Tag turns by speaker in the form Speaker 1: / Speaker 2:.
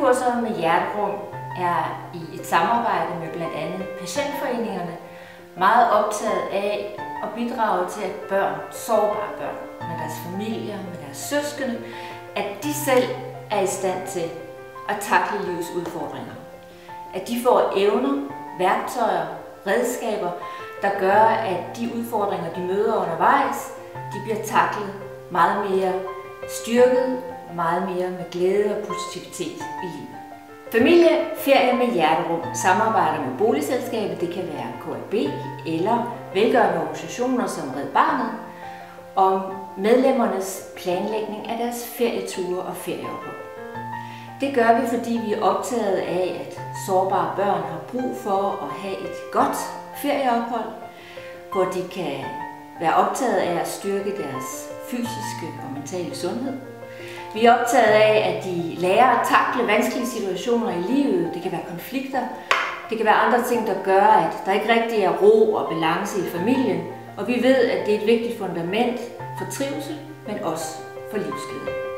Speaker 1: Feriekurser med Hjerterum er i et samarbejde med blandt andet patientforeningerne meget optaget af at bidrage til, at børn, sårbare børn, med deres familier, med deres søskende, at de selv er i stand til at takle livets udfordringer. At de får evner, værktøjer, redskaber, der gør, at de udfordringer, de møder undervejs, de bliver taklet meget mere styrket, meget mere med glæde og positivitet i livet. Familieferie med Hjerterum samarbejder med boligselskabet, det kan være KAB eller velgørende organisationer som Red Barnet, om medlemmernes planlægning af deres ferieture og ferieophold. Det gør vi, fordi vi er optaget af, at sårbare børn har brug for at have et godt ferieophold, hvor de kan være optaget af at styrke deres fysiske og mentale sundhed. Vi er optaget af, at de lærer at takle vanskelige situationer i livet. Det kan være konflikter, det kan være andre ting, der gør, at der ikke rigtig er ro og balance i familien. Og vi ved, at det er et vigtigt fundament for trivsel, men også for livsglæde.